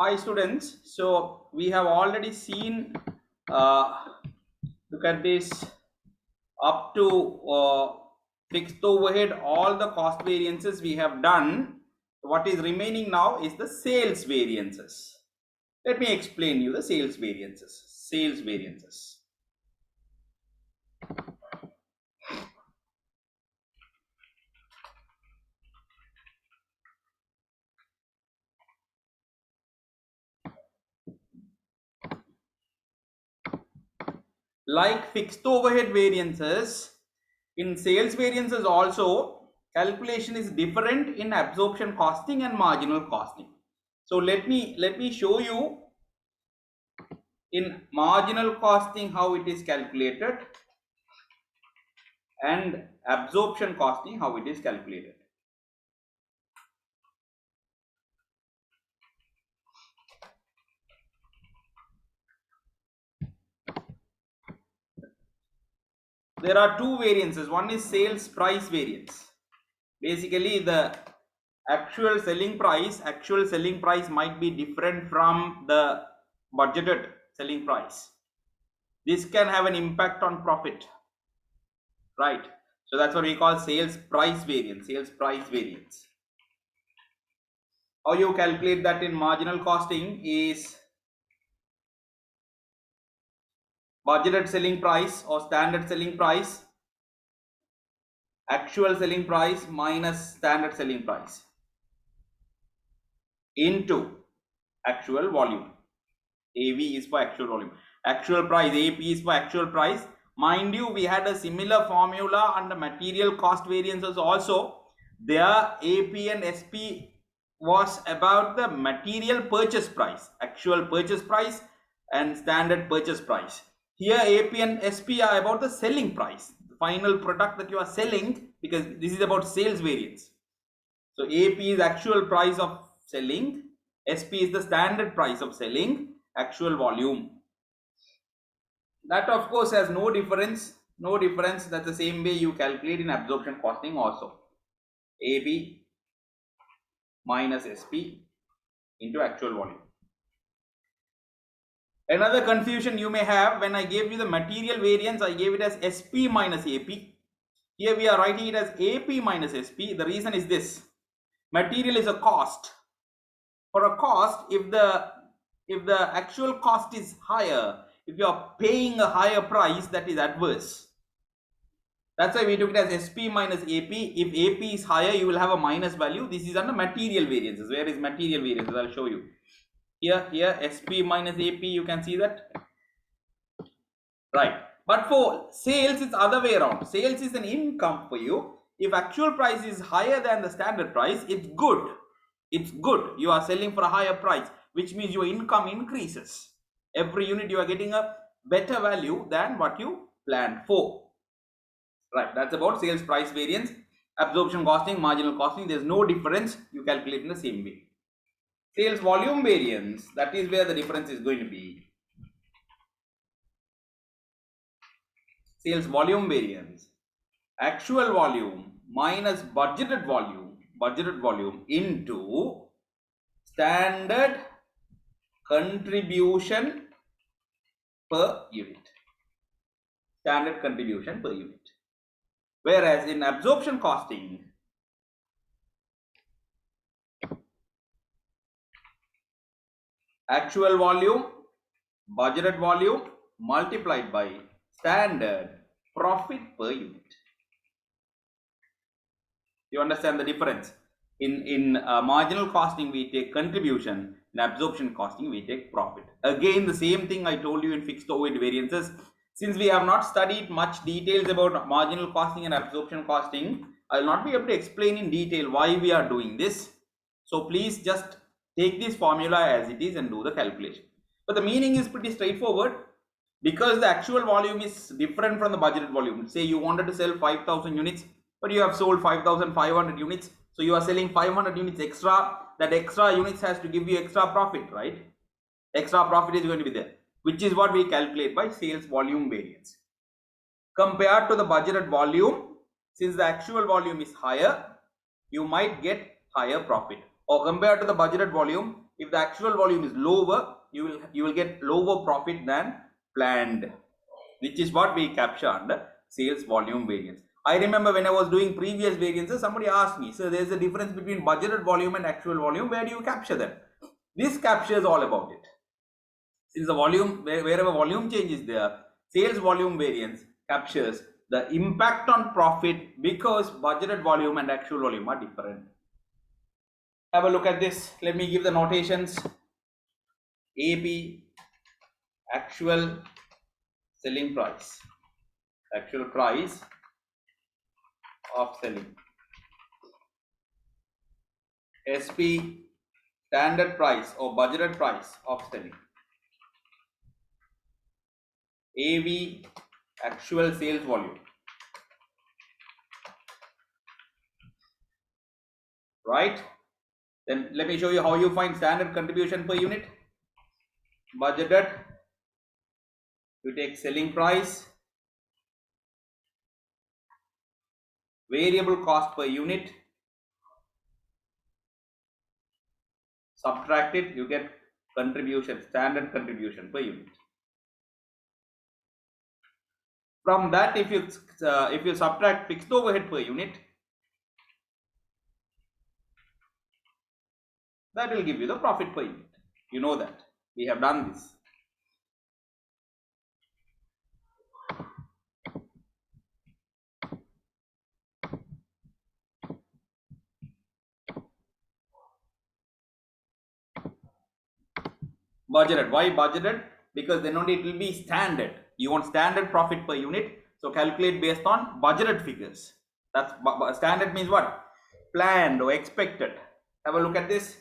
Hi students, so we have already seen, look at this, up to fixed overhead, all the cost variances we have done. What is remaining now is the sales variances. Let me explain you the sales variances. Sales variances. Like fixed overhead variances, in sales variances also, calculation is different in absorption costing and marginal costing. So let me show you in marginal costing how it is calculated and absorption costing how it is calculated. There are two variances. One is sales price variance. Basically the actual selling price might be different from the budgeted selling price. This can have an impact on profit, right? So that's what we call sales price variance. How you calculate that in marginal costing is budgeted selling price or standard selling price, actual selling price minus standard selling price into actual volume. AV is for actual volume. Actual price, AP is for actual price. Mind you, we had a similar formula under material cost variances also. There AP and SP was about the material purchase price, actual purchase price and standard purchase price. Here AP and SP are about the selling price, the final product that you are selling, because this is about sales variance. So AP is actual price of selling, SP is the standard price of selling, actual volume. That of course has no difference. That's the same way you calculate in absorption costing also. AB minus SP into actual volume. Another confusion you may have, when I gave you the material variance, I gave it as SP minus AP. Here we are writing it as AP minus SP. The reason is this: material is a cost. For a cost, if the actual cost is higher, if you are paying a higher price, that is adverse. That's why we took it as SP minus AP. If AP is higher, you will have a minus value. This is under material variances. Where is material variances? I'll show you. Here SP minus AP, you can see that, right? But for sales, it's other way around. Sales is an income for you. If actual price is higher than the standard price, it's good. You are selling for a higher price, which means your income increases. Every unit you are getting a better value than what you planned for, right? That's about sales price variance. Absorption costing, marginal costing, there's no difference. You calculate in the same way. Sales volume variance, that is where the difference is going to be. Sales volume variance, actual volume minus budgeted volume into standard contribution per unit. Standard contribution per unit. Whereas in absorption costing, actual volume, budgeted volume multiplied by standard profit per unit. You understand the difference? In marginal costing, we take contribution. In absorption costing, we take profit. Again, the same thing I told you in fixed overhead variances. Since we have not studied much details about marginal costing and absorption costing, I will not be able to explain in detail why we are doing this. So please just take this formula as it is and do the calculation. But the meaning is pretty straightforward, because the actual volume is different from the budgeted volume. Say you wanted to sell 5,000 units, but you have sold 5,500 units. So you are selling 500 units extra. That extra units has to give you extra profit, right? Extra profit is going to be there, which is what we calculate by sales volume variance. Compared to the budgeted volume, since the actual volume is higher, you might get higher profit. Or compared to the budgeted volume, If the actual volume is lower, you will get lower profit than planned, which is what we capture under sales volume variance. I remember when I was doing previous variances, somebody asked me, so there's a difference between budgeted volume and actual volume. Where do you capture them? This captures all about it. Since the volume, wherever volume change is there, sales volume variance captures the impact on profit because budgeted volume and actual volume are different. Have a look at this. Let me give the notations. AP, actual selling price, actual price of selling. SP, standard price or budgeted price of selling. AV, actual sales volume. Right? Then let me show you how you find standard contribution per unit. Budgeted, you take selling price, variable cost per unit, subtract it, you get contribution, standard contribution per unit. From that, if you subtract fixed overhead per unit, that will give you the profit per unit. You know that we have done this. Budgeted. Why budgeted? Because then only it will be standard. You want standard profit per unit, so calculate based on budgeted figures. That's standard means what? Planned or expected. Have a look at this.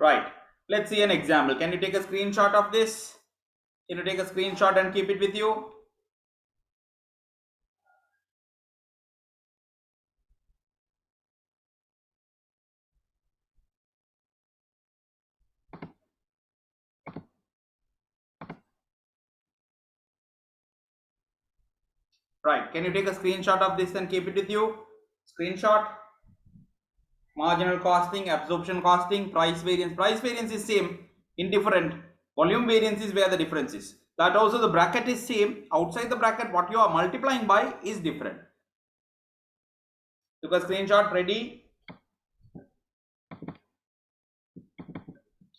Right. Let's see an example. Can you take a screenshot of this? Can you take a screenshot and keep it with you? Right. Can you take a screenshot of this and keep it with you? Screenshot. Marginal costing, absorption costing, price variance. Price variance is same, indifferent. Volume variance is where the difference is. That also the bracket is same. Outside the bracket, what you are multiplying by is different. Took a screenshot, ready?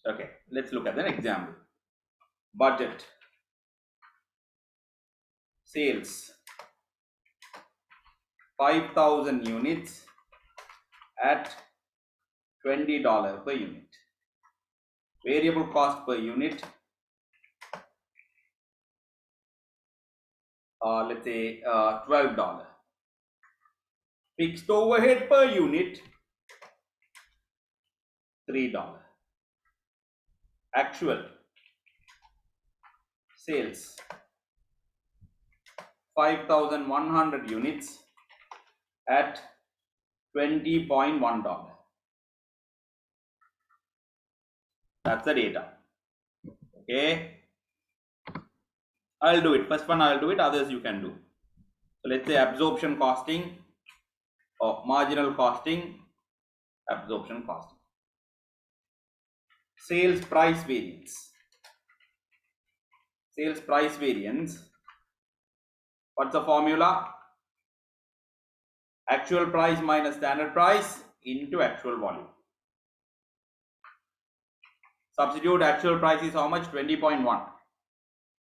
Okay, let's look at an example. Budget. Sales. 5,000 units at $20 per unit. Variable cost per unit, let's say $12. Fixed overhead per unit, $3. Actual sales 5,100 units at $20.1. That's the data. Okay, I'll do it. First one I'll do it, others you can do. So let's say absorption costing or marginal costing, absorption costing. Sales price variance. Sales price variance. What's the formula? Actual price minus standard price into actual volume. Substitute actual price is how much? 20.1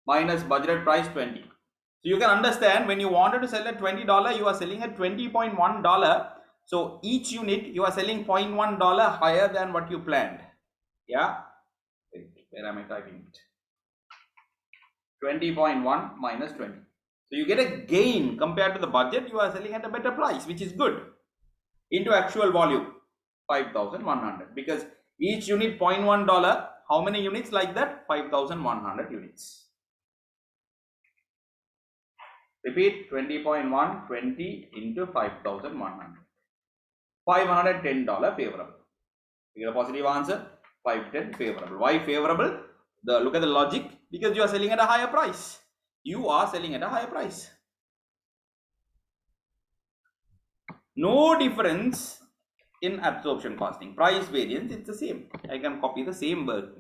minus budgeted price 20. So you can understand when you wanted to sell at $20, you are selling at $20.1. So each unit you are selling $0.1 higher than what you planned. Yeah. Where am I typing it? 20.1 minus 20. So you get a gain compared to the budget. You are selling at a better price, which is good. Into actual volume 5,100, because each unit $0.1. How many units like that? 5,100 units. Repeat, 20.1, 20 into 5,100. $510 favorable. You get a positive answer. 510 favorable. Why favorable? Look at the logic. Because you are selling at a higher price. You are selling at a higher price. No difference in absorption costing. Price variance, it's the same. I can copy the same word.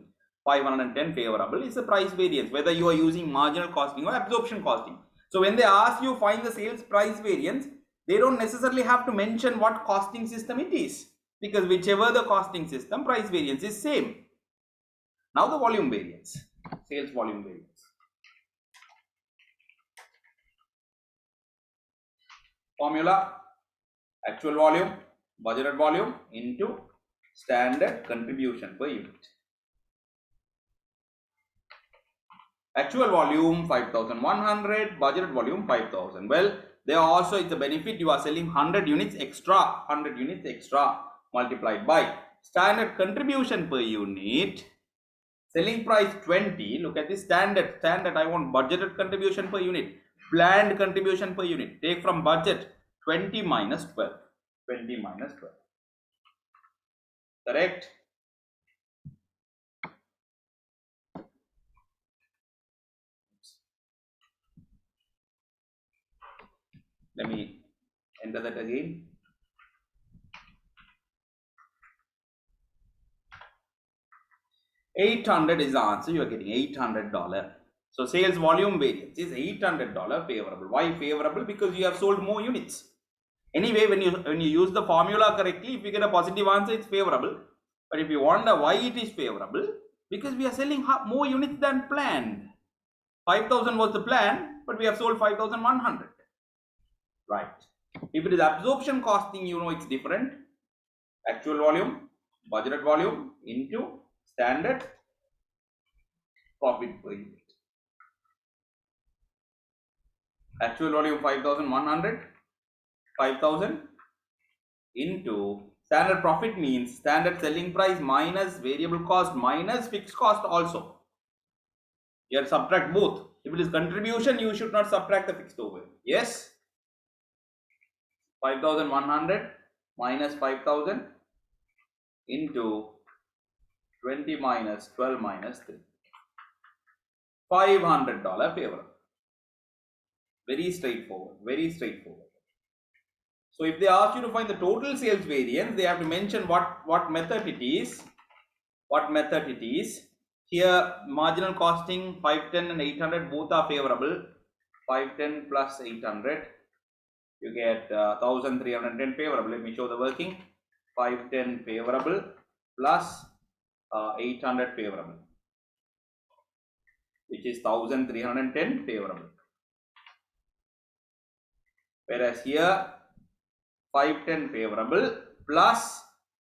510 favorable is the price variance, whether you are using marginal costing or absorption costing. So when they ask you find the sales price variance, they don't necessarily have to mention what costing system it is, because whichever the costing system, price variance is same. Now the volume variance, sales volume variance. Formula: actual volume, budgeted volume into standard contribution per unit. Actual volume 5,100, budgeted volume 5,000. Well, there also is a benefit. You are selling 100 units extra, multiplied by standard contribution per unit. Selling price 20. Look at this standard. I want budgeted contribution per unit, planned contribution per unit. Take from budget 20 minus 12. 20 minus 12. Correct? Let me enter that again. $800 is the answer. You are getting $800. So sales volume variance is $800 favorable. Why favorable? Because you have sold more units. Anyway, when you use the formula correctly, if you get a positive answer, it's favorable. But if you wonder why it is favorable, because we are selling more units than planned. 5,000 was the plan, but we have sold 5,100. Right. If it is absorption costing, you know it's different. Actual volume, budgeted volume into standard profit per unit. Actual volume 5,100, 5,000 into standard profit means standard selling price minus variable cost minus fixed cost also. You have to subtract both. If it is contribution, you should not subtract the fixed overhead. Yes? 5,100 minus 5,000 into 20 minus 12 minus 3. $500 favorable. Very straightforward. Very straightforward. So if they ask you to find the total sales variance, they have to mention what method it is. What method it is. Here marginal costing 510 and 800 both are favorable. 510 plus 800, you get 1,310 favorable. Let me show the working. 510 favorable plus 800 favorable, which is 1,310 favorable. Whereas here 510 favorable plus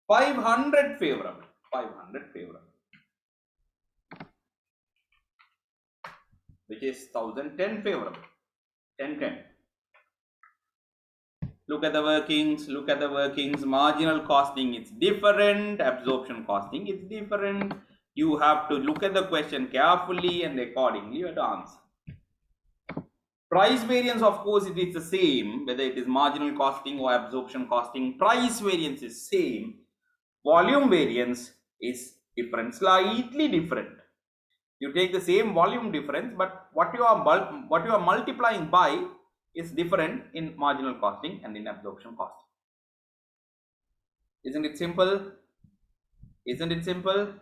500 favorable. 500 favorable, which is 1,010 favorable. 1010. Look at the workings. Look at the workings. Marginal costing, it's different. Absorption costing, it's different. You have to look at the question carefully and accordingly you have to answer. Price variance, of course, it is the same, whether it is marginal costing or absorption costing. Price variance is same. Volume variance is different, slightly different. You take the same volume difference, but what you are multiplying by is different in marginal costing and in absorption costing. Isn't it simple? Isn't it simple?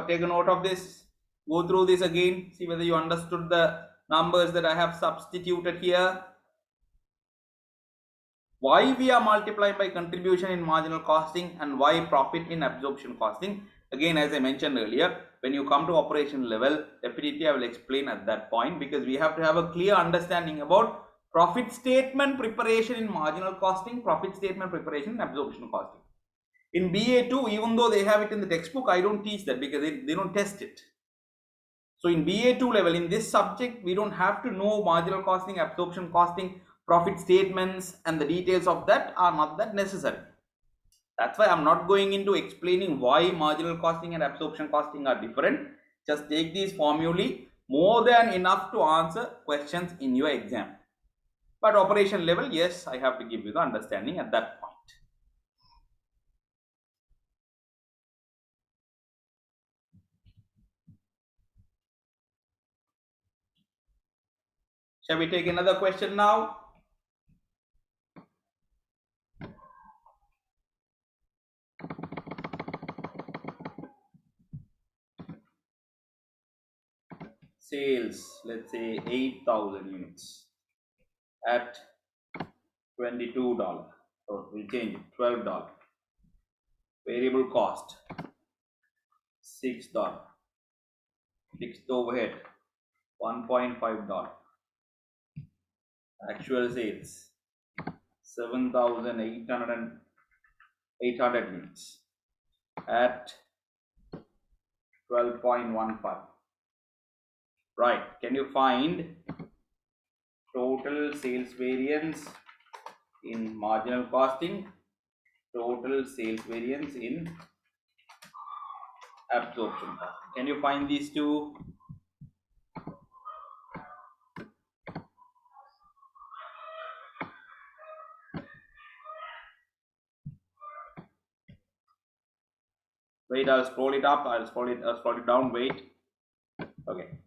Take a note of this. Go through this again. See whether you understood the numbers that I have substituted here. why we are multiplying by contribution in marginal costing and why profit in absorption costing. Again, as I mentioned earlier, when you come to operation level, definitely I will explain at that point, because we have to have a clear understanding about profit statement preparation in marginal costing, profit statement preparation in absorption costing. In BA2, even though they have it in the textbook, I don't teach that because they don't test it. So in BA2 level, in this subject, we don't have to know marginal costing, absorption costing, profit statements, and the details of that are not that necessary. That's why I'm not going into explaining why marginal costing and absorption costing are different. Just take these formulae, more than enough to answer questions in your exam. But operation level, yes, I have to give you the understanding at that point. Shall we take another question now? Sales, let's say 8,000 units at $22. So we'll change it, $12. Variable cost $6. Fixed overhead $1.5. Actual sales 7,800 units at 12.15. Right, can you find total sales variance in marginal costing, total sales variance in absorption cost? Can you find these two? Wait, I'll scroll it up, I'll scroll it down, wait. Okay.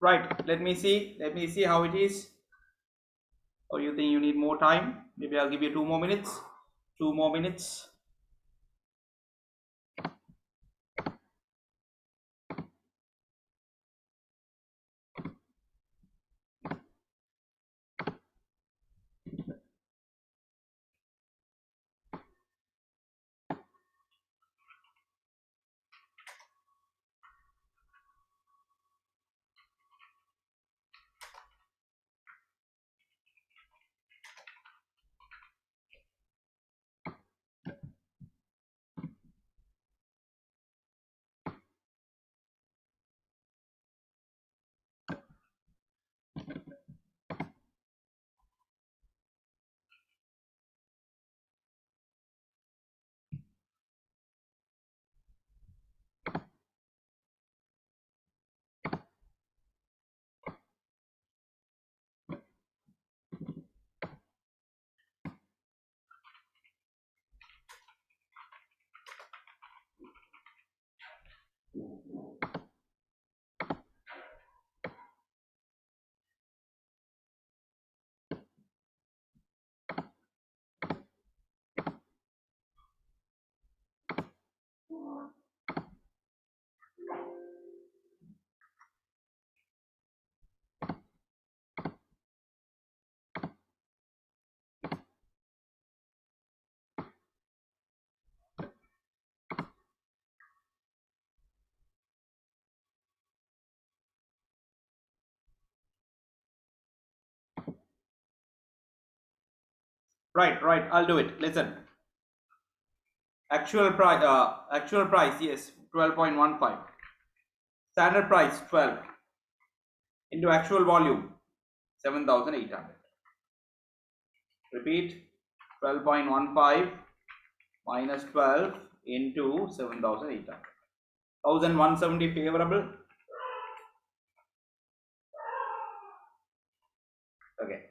Right, let me see how it is. Or you think you need more time? Maybe I'll give you 2 more minutes. 2 more minutes. Right, I'll do it. Listen. Actual price, yes, 12.15. Standard price 12 into actual volume 7,800. Repeat, 12.15 minus 12 into 7,800. 1,170 favorable. Okay.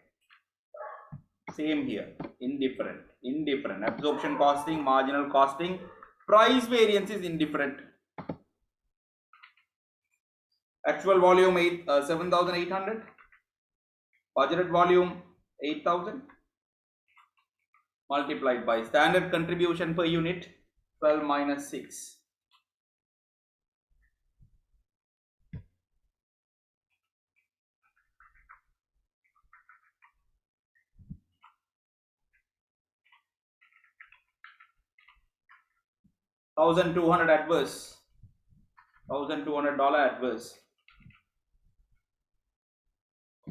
Same here. Indifferent. Absorption costing, marginal costing, price variance is indifferent. Actual volume 7,800. Budgeted volume 8,000. Multiplied by standard contribution per unit 12 minus 6. $1,200 adverse. $1,200 adverse.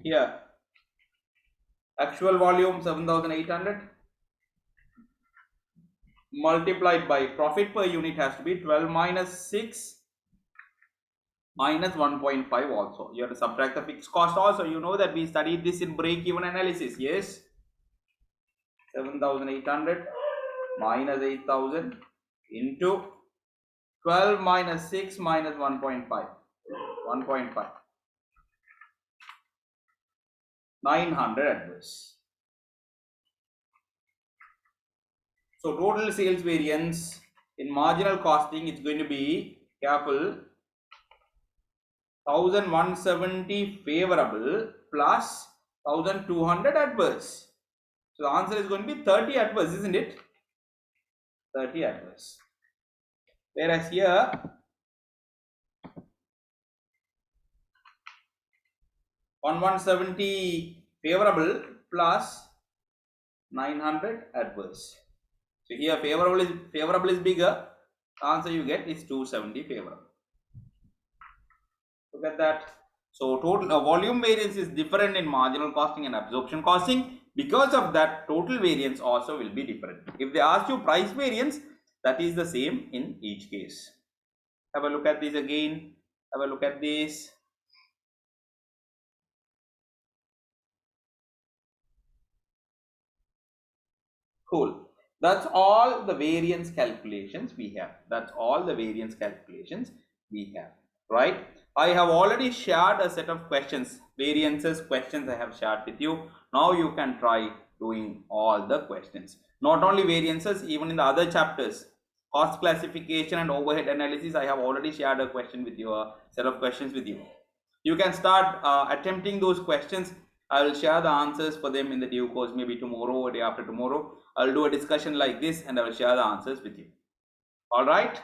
Here, actual volume 7,800 multiplied by profit per unit has to be 12 minus 6 minus 1.5 also. You have to subtract the fixed cost also. You know that we studied this in break-even analysis. Yes. 7,800 minus 8,000 into 12 minus 6 minus 1.5. 1.5. 900 adverse. So total sales variance in marginal costing is going to be, careful, 1,170 favorable plus 1,200 adverse. So the answer is going to be 30 adverse, isn't it? 30 adverse. Whereas here, 1,170 favorable plus 900 adverse. So here favorable is bigger. The answer you get is 270 favorable. Look at that. So total volume variance is different in marginal costing and absorption costing. Because of that, total variance also will be different. If they ask you price variance, that is the same in each case. Have a look at this again. Have a look at this. Cool. That's all the variance calculations we have. That's all the variance calculations we have. Right? I have already shared a set of questions. Variances questions I have shared with you. Now you can try doing all the questions. Not only variances, even in the other chapters. Cost classification and overhead analysis, I have already shared a question with you, a set of questions with you. You can start attempting those questions. I will share the answers for them in the due course, maybe tomorrow or day after tomorrow. I'll do a discussion like this and I will share the answers with you. All right.